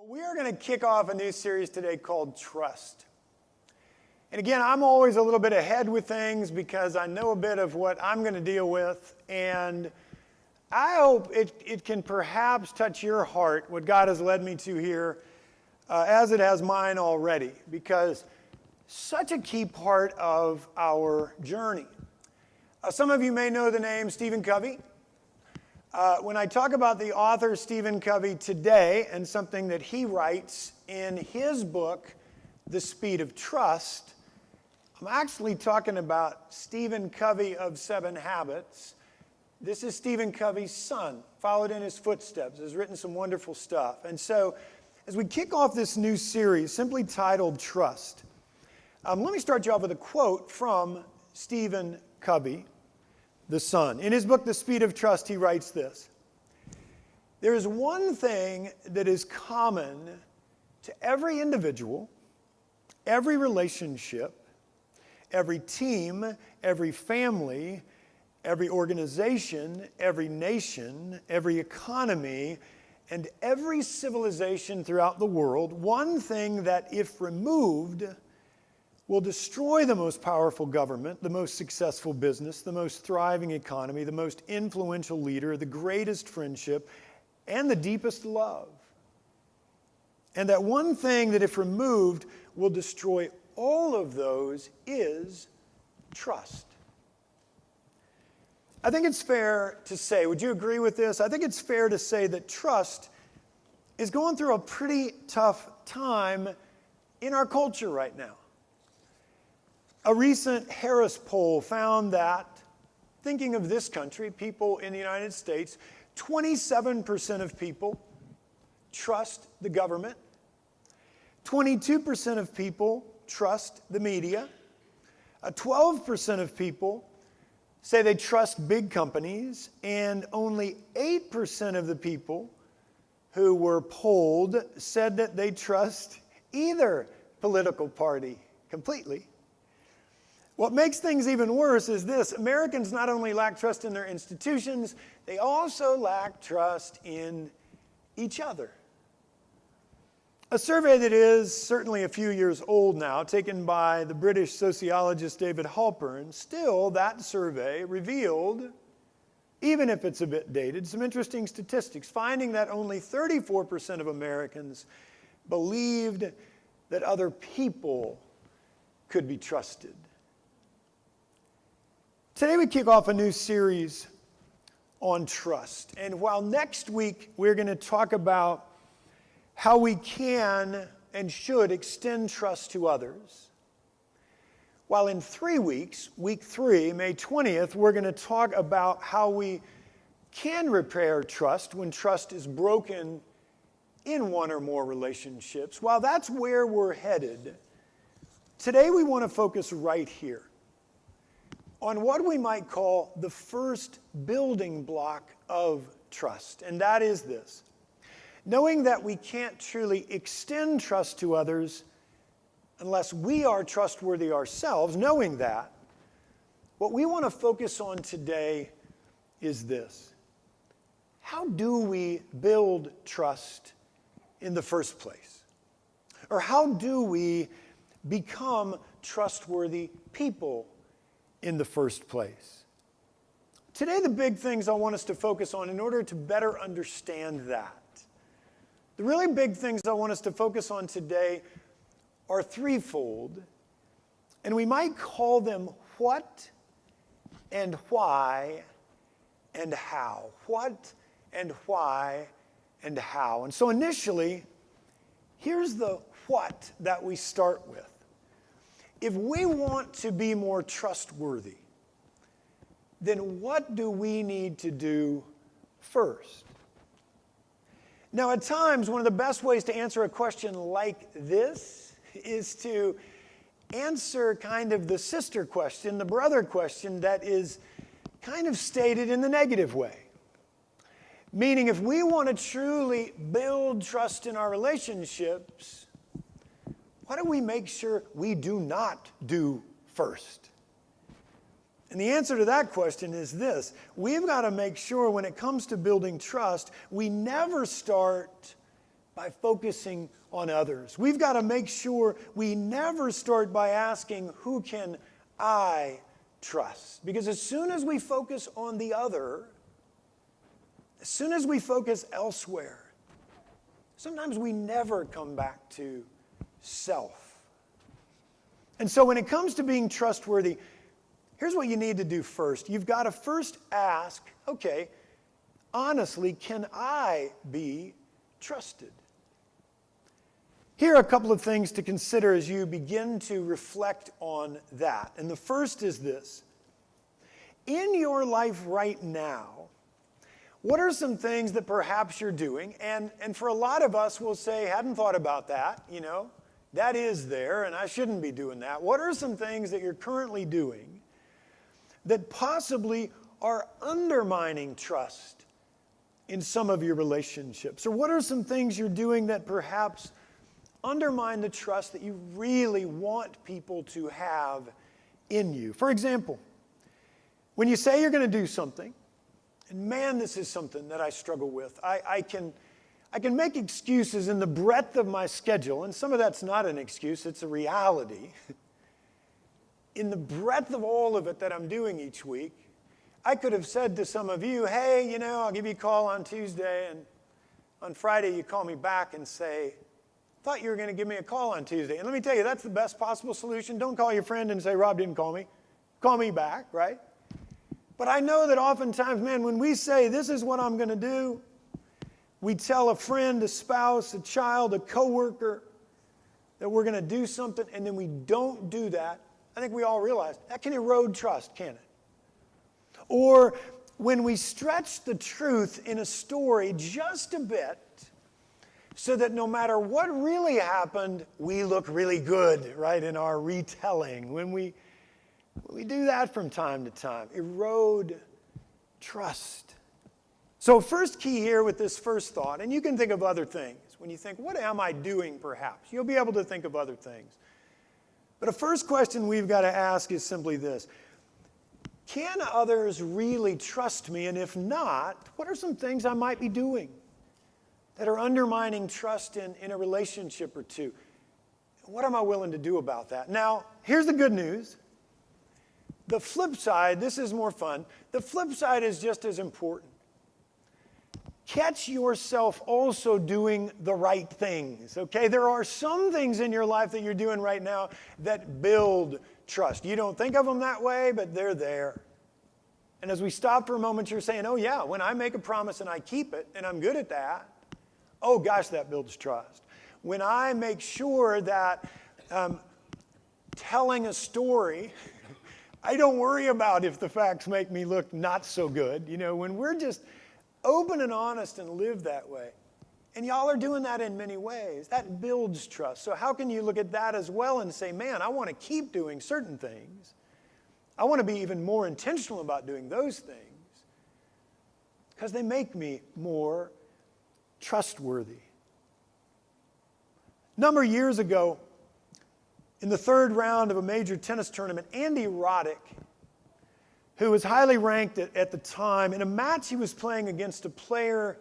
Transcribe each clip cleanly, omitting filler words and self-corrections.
We are going to kick off a new series today called Trust. And again, I'm always a little bit ahead with things because I know a bit of what I'm going to deal with. And I hope it can perhaps touch your heart, what God has led me to here, as it has mine already. Because such a key part of our journey. Some of you may know the name Stephen Covey. When I talk about the author Stephen Covey today and something that he writes in his book, The Speed of Trust, I'm actually talking about Stephen Covey of 7 Habits. This is Stephen Covey's son, followed in his footsteps, has written some wonderful stuff. And so as we kick off this new series, simply titled Trust, let me start you off with a quote from Stephen Covey, the son. In his book, The Speed of Trust, he writes this: "There is one thing that is common to every individual, every relationship, every team, every family, every organization, every nation, every economy, and every civilization throughout the world. One thing that, if removed, will destroy the most powerful government, the most successful business, the most thriving economy, the most influential leader, the greatest friendship, and the deepest love. And that one thing that, if removed, will destroy all of those is trust." I think it's fair to say, would you agree with this? I think it's fair to say that trust is going through a pretty tough time in our culture right now. A recent Harris poll found that, thinking of this country, people in the United States, 27% of people trust the government, 22% of people trust the media, 12% of people say they trust big companies, and only 8% of the people who were polled said that they trust either political party completely. What makes things even worse is this: Americans not only lack trust in their institutions, they also lack trust in each other. A survey that is certainly a few years old now, taken by the British sociologist David Halpern, still that survey revealed, even if it's a bit dated, some interesting statistics, finding that only 34% of Americans believed that other people could be trusted. Today we kick off a new series on trust. And while next week we're going to talk about how we can and should extend trust to others, while in 3 weeks, week 3, May 20th, we're going to talk about how we can repair trust when trust is broken in one or more relationships. While that's where we're headed, today we want to focus right here on what we might call the first building block of trust. And that is this: knowing that we can't truly extend trust to others unless we are trustworthy ourselves. Knowing that, what we want to focus on today is this: how do we build trust in the first place? Or how do we become trustworthy people in the first place? Today, the big things I want us to focus on in order to better understand that, the really big things I want us to focus on today are threefold, and we might call them what and why and how. What and why and how. And so initially, here's the what that we start with. If we want to be more trustworthy, then what do we need to do first? Now, at times, one of the best ways to answer a question like this is to answer kind of the sister question, the brother question that is kind of stated in the negative way. Meaning, if we want to truly build trust in our relationships, what do we make sure we do not do first? And the answer to that question is this: we've got to make sure when it comes to building trust, we never start by focusing on others. We've got to make sure we never start by asking, who can I trust? Because as soon as we focus on the other, as soon as we focus elsewhere, sometimes we never come back to self. And so when it comes to being trustworthy, here's what you need to do first. You've got to first ask, okay, honestly, can I be trusted? Here are a couple of things to consider as you begin to reflect on that. And the first is this. In your life right now, what are some things that perhaps you're doing? And for a lot of us, we'll say, hadn't thought about that, that is there, and I shouldn't be doing that. What are some things that you're currently doing that possibly are undermining trust in some of your relationships? Or what are some things you're doing that perhaps undermine the trust that you really want people to have in you? For example, when you say you're going to do something, and man, this is something that I struggle with. I can make excuses in the breadth of my schedule, and some of that's not an excuse, it's a reality. In the breadth of all of it that I'm doing each week, I could have said to some of you, hey, I'll give you a call on Tuesday, and on Friday you call me back and say, thought you were going to give me a call on Tuesday. And let me tell you, that's the best possible solution. Don't call your friend and say, Rob didn't call me. Call me back, right? But I know that oftentimes, man, when we say, this is what I'm going to do, we tell a friend, a spouse, a child, a coworker that we're going to do something, and then we don't do that. I think we all realize that can erode trust, can't it? Or when we stretch the truth in a story just a bit so that no matter what really happened, we look really good, right, in our retelling. When we do that from time to time, erode trust. So first key here with this first thought, and you can think of other things. When you think, what am I doing perhaps? You'll be able to think of other things. But a first question we've got to ask is simply this. Can others really trust me? And if not, what are some things I might be doing that are undermining trust in a relationship or two? What am I willing to do about that? Now, here's the good news. The flip side, this is more fun. The flip side is just as important. Catch yourself also doing the right things, okay? There are some things in your life that you're doing right now that build trust. You don't think of them that way, but they're there. And as we stop for a moment, you're saying, oh yeah, when I make a promise and I keep it, and I'm good at that, oh gosh, that builds trust. When I make sure that telling a story, I don't worry about if the facts make me look not so good. When we're just open and honest and live that way. And y'all are doing that in many ways. That builds trust. So how can you look at that as well and say, man, I want to keep doing certain things. I want to be even more intentional about doing those things because they make me more trustworthy. A number of years ago, in the third round of a major tennis tournament, Andy Roddick, who was highly ranked at the time, in a match he was playing against a player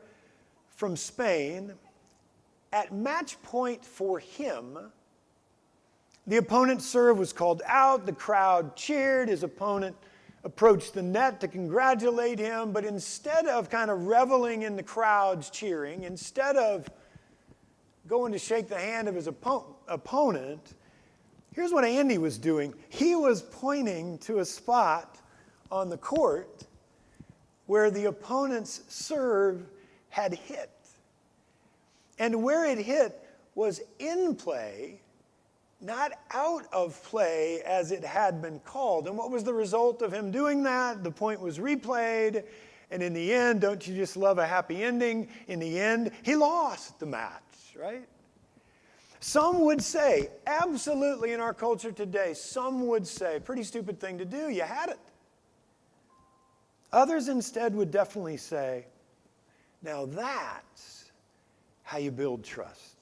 from Spain, at match point for him, the opponent's serve was called out, the crowd cheered, his opponent approached the net to congratulate him, but instead of kind of reveling in the crowd's cheering, instead of going to shake the hand of his opponent, here's what Andy was doing. He was pointing to a spot on the court where the opponent's serve had hit. And where it hit was in play, not out of play as it had been called. And what was the result of him doing that? The point was replayed, and in the end, don't you just love a happy ending? In the end, he lost the match, right? Some would say, absolutely in our culture today, some would say, pretty stupid thing to do, you had it. Others instead would definitely say, now that's how you build trust.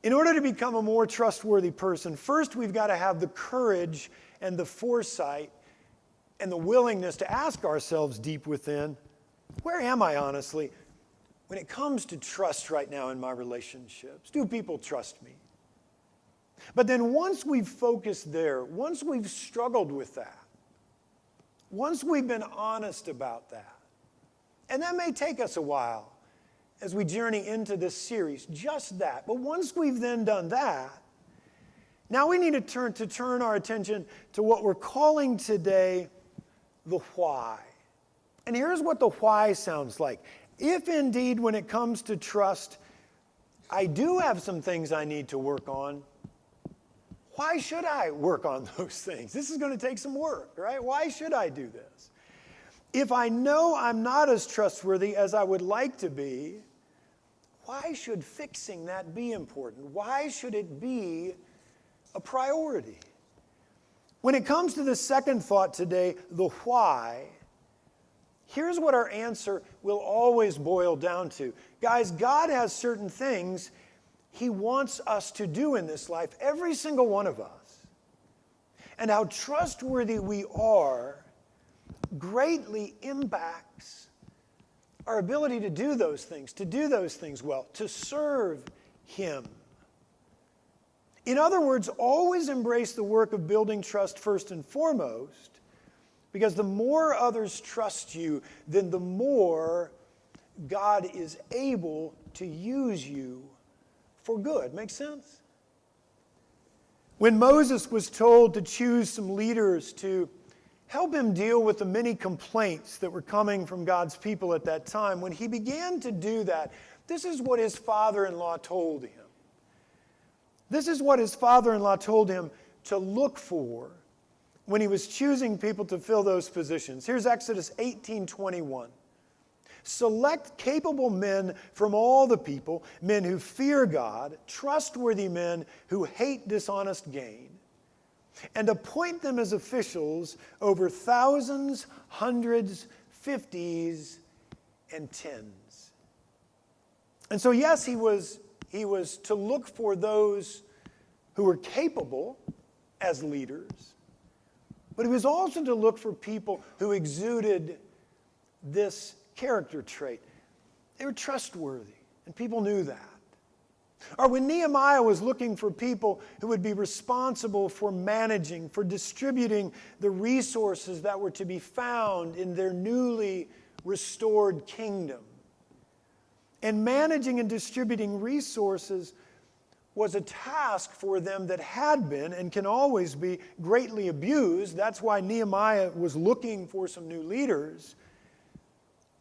In order to become a more trustworthy person, first we've got to have the courage and the foresight and the willingness to ask ourselves deep within, where am I honestly? when it comes to trust right now in my relationships, do people trust me? But then once we've focused there, once we've struggled with that, once we've been honest about that, and that may take us a while as we journey into this series, just that. But once we've then done that, now we need to turn our attention to what we're calling today the why. And here's what the why sounds like. If indeed, when it comes to trust, I do have some things I need to work on, why should I work on those things? This is going to take some work, right? Why should I do this? If I know I'm not as trustworthy as I would like to be, why should fixing that be important? Why should it be a priority? When it comes to the second thought today, the why, here's what our answer will always boil down to. Guys, God has certain things He wants us to do in this life, every single one of us. And how trustworthy we are greatly impacts our ability to do those things well, to serve Him. In other words, always embrace the work of building trust first and foremost, because the more others trust you, then the more God is able to use you for good. Make sense? When Moses was told to choose some leaders to help him deal with the many complaints that were coming from God's people at that time, when he began to do that, this is what his father-in-law told him. This is what his father-in-law told him to look for when he was choosing people to fill those positions. Here's Exodus 18:21. Select capable men from all the people, men who fear God, trustworthy men who hate dishonest gain, and appoint them as officials over thousands, hundreds, fifties, and tens. And so yes, he was to look for those who were capable as leaders, but he was also to look for people who exuded this character trait. They were trustworthy, and people knew that. Or when Nehemiah was looking for people who would be responsible for managing, for distributing the resources that were to be found in their newly restored kingdom. And managing and distributing resources was a task for them that had been and can always be greatly abused. That's why Nehemiah was looking for some new leaders.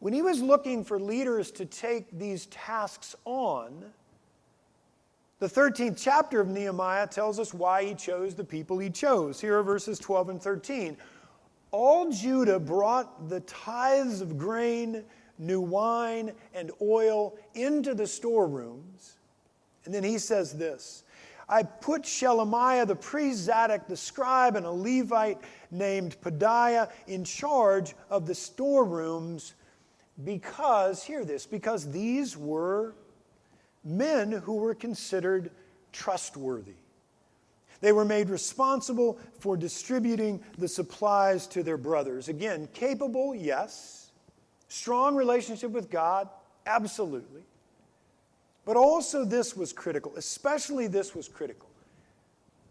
When he was looking for leaders to take these tasks on, the 13th chapter of Nehemiah tells us why he chose the people he chose. Here are verses 12 and 13. All Judah brought the tithes of grain, new wine, and oil into the storerooms. And then he says this, I put Shelemiah the priest, Zadok the scribe, and a Levite named Pedaiah in charge of the storerooms because, hear this, because these were men who were considered trustworthy. They were made responsible for distributing the supplies to their brothers. Again, capable, yes. Strong relationship with God, absolutely. But also this was critical, especially this was critical.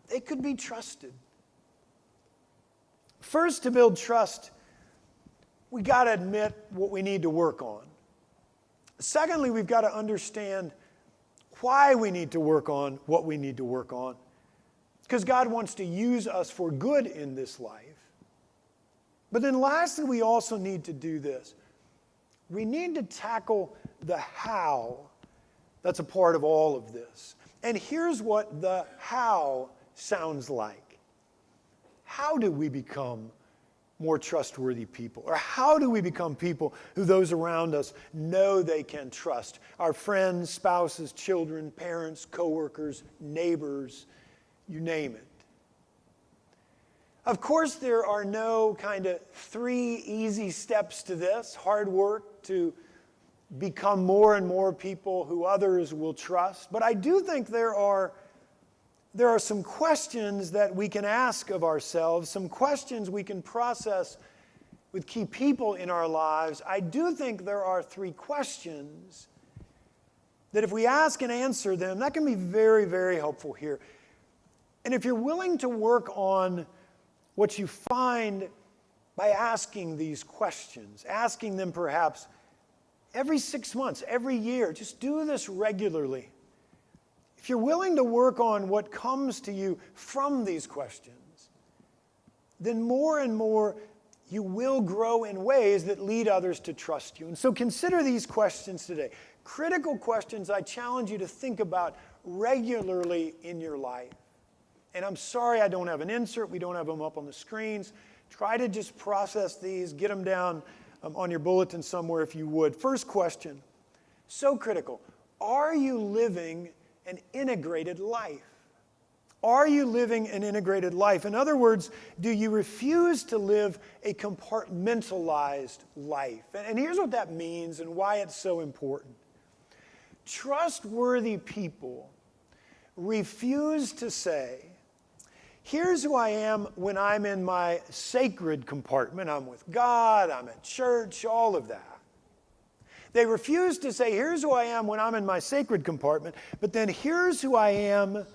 They could be trusted. First, to build trust, we got to admit what we need to work on. Secondly, we've got to understand why we need to work on what we need to work on. Because God wants to use us for good in this life. But then lastly, we also need to do this. We need to tackle the how that's a part of all of this. And here's what the how sounds like. How do we become more trustworthy people? Or how do we become people who those around us know they can trust? Our friends, spouses, children, parents, coworkers, neighbors, you name it. Of course, there are no kind of 3 easy steps to this. Hard work to become more and more people who others will trust. But I do think there are some questions that we can ask of ourselves, some questions we can process with key people in our lives. I do think there are 3 questions that if we ask and answer them, that can be very, very helpful here. And if you're willing to work on what you find by asking these questions, asking them perhaps every 6 months, every year, just do this regularly. If you're willing to work on what comes to you from these questions, then more and more you will grow in ways that lead others to trust you. And so consider these questions today. Critical questions I challenge you to think about regularly in your life. And I'm sorry I don't have an insert. We don't have them up on the screens. Try to just process these, get them down on your bulletin somewhere if you would. First question, so critical. Are you living an integrated life? Are you living an integrated life? In other words, do you refuse to live a compartmentalized life? And here's what that means and why it's so important. Trustworthy people refuse to say, here's who I am when I'm in my sacred compartment. I'm with God, I'm at church, all of that. They refuse to say, here's who I am when I'm in my sacred compartment, but then here's who I am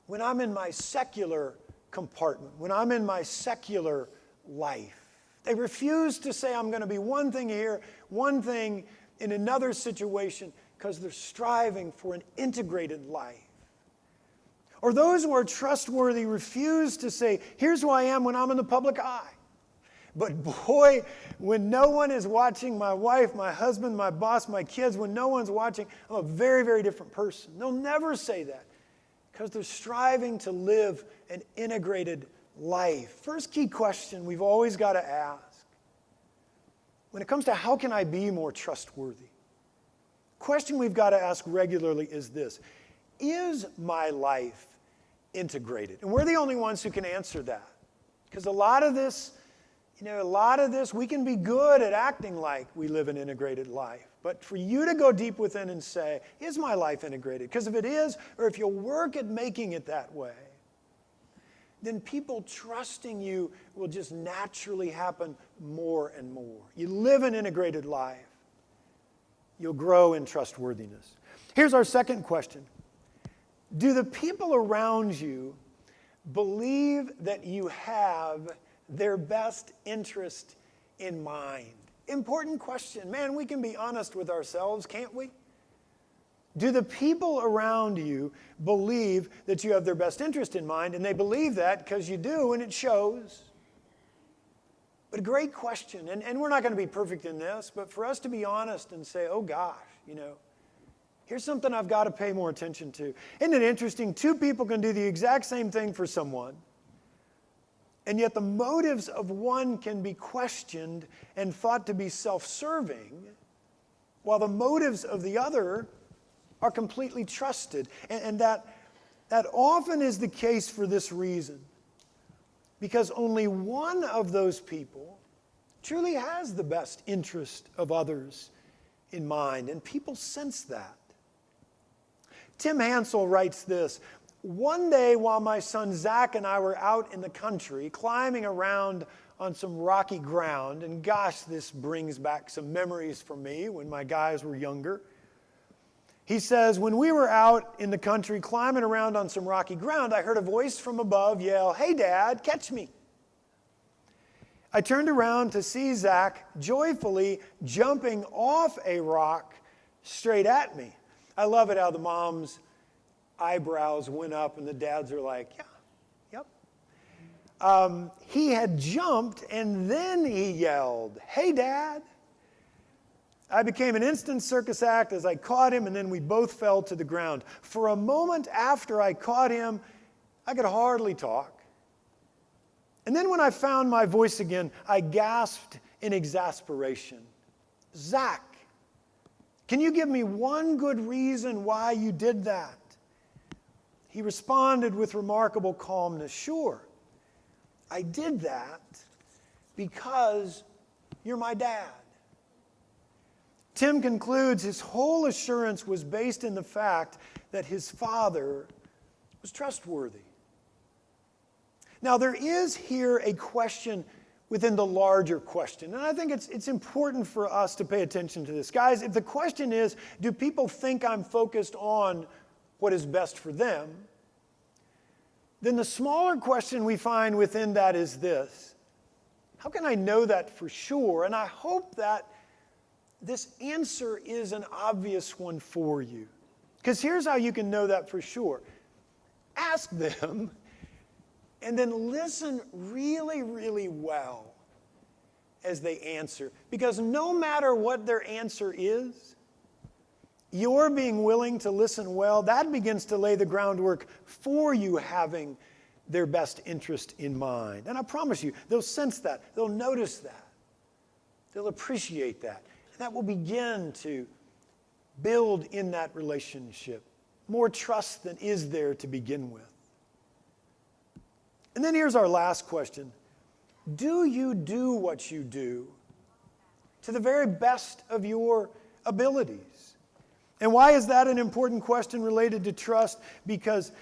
when I'm in my secular compartment, when I'm in my secular life. They refuse to say I'm going to be one thing here, one thing in another situation, because they're striving for an integrated life. Or those who are trustworthy refuse to say, here's who I am when I'm in the public eye. But boy, when no one is watching, my wife, my husband, my boss, my kids, when no one's watching, I'm a very, very different person. They'll never say that because they're striving to live an integrated life. First key question we've always got to ask when it comes to how can I be more trustworthy? Question we've got to ask regularly is this: is my life integrated? And we're the only ones who can answer that. Because a lot of this, we can be good at acting like we live an integrated life. But for you to go deep within and say, is my life integrated? Because if it is, or if you'll work at making it that way, then people trusting you will just naturally happen more and more. You live an integrated life, you'll grow in trustworthiness. Here's our second question. Do the people around you believe that you have their best interest in mind? Important question. Man, we can be honest with ourselves, can't we? Do the people around you believe that you have their best interest in mind? And they believe that because you do, and it shows. But a great question. And we're not going to be perfect in this, but for us to be honest and say, oh gosh, here's something I've got to pay more attention to. Isn't it interesting? Two people can do the exact same thing for someone, and yet the motives of one can be questioned and thought to be self-serving, while the motives of the other are completely trusted. And that often is the case for this reason. Because only one of those people truly has the best interest of others in mind, and people sense that. Tim Hansel writes this: one day while my son Zach and I were out in the country climbing around on some rocky ground, and gosh, this brings back some memories for me when my guys were younger. He says, when we were out in the country climbing around on some rocky ground, I heard a voice from above yell, "Hey Dad, catch me." I turned around to see Zach joyfully jumping off a rock straight at me. I love it how the mom's eyebrows went up and the dads are like, yeah, yep. He had jumped and then he yelled, "Hey Dad." I became an instant circus act as I caught him, and then we both fell to the ground. For a moment after I caught him, I could hardly talk. And then when I found my voice again, I gasped in exasperation. "Zach, can you give me one good reason why you did that?" He responded with remarkable calmness, "Sure, I did that because you're my dad." Tim concludes his whole assurance was based in the fact that his father was trustworthy. Now, there is here a question within the larger question. And I think it's important for us to pay attention to this. Guys, if the question is, do people think I'm focused on what is best for them? Then the smaller question we find within that is this: how can I know that for sure? And I hope that this answer is an obvious one for you. Because here's how you can know that for sure. Ask them, and then listen really, really well as they answer. Because no matter what their answer is, your being willing to listen well, that begins to lay the groundwork for you having their best interest in mind. And I promise you, they'll sense that. They'll notice that. They'll appreciate that. And that will begin to build in that relationship more trust than is there to begin with. And then here's our last question. Do you do what you do to the very best of your abilities? And why is that an important question related to trust? Because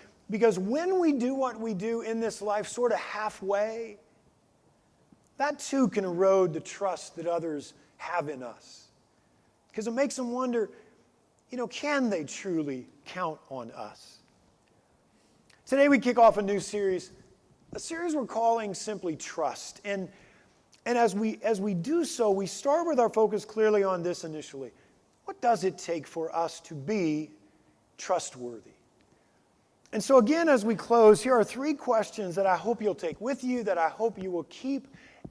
when we do what we do in this life sort of halfway, that too can erode the trust that others have in us. Because it makes them wonder, can they truly count on us? Today we kick off a new series, a series we're calling simply Trust. And as we do so, we start with our focus clearly on this initially. What does it take for us to be trustworthy? And so again, as we close, here are 3 questions that I hope you'll take with you, that I hope you will keep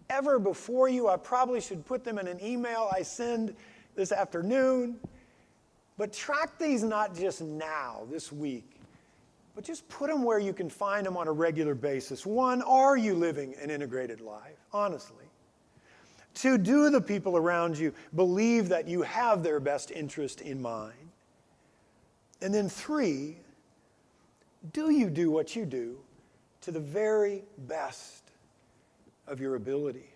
ever before you. I probably should put them in an email I send this afternoon. But track these not just now, this week, but just put them where you can find them on a regular basis. 1, are you living an integrated life, honestly? 2, do the people around you believe that you have their best interest in mind? And then 3, do you do what you do to the very best of your ability?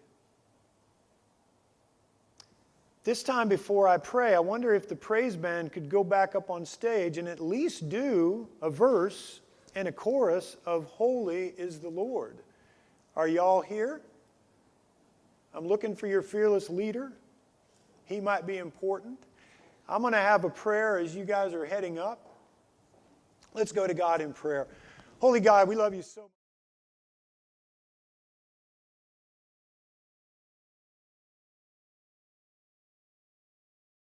This time before I pray, I wonder if the praise band could go back up on stage and at least do a verse and a chorus of Holy is the Lord. Are y'all here? I'm looking for your fearless leader. He might be important. I'm going to have a prayer as you guys are heading up. Let's go to God in prayer. Holy God, we love you so much.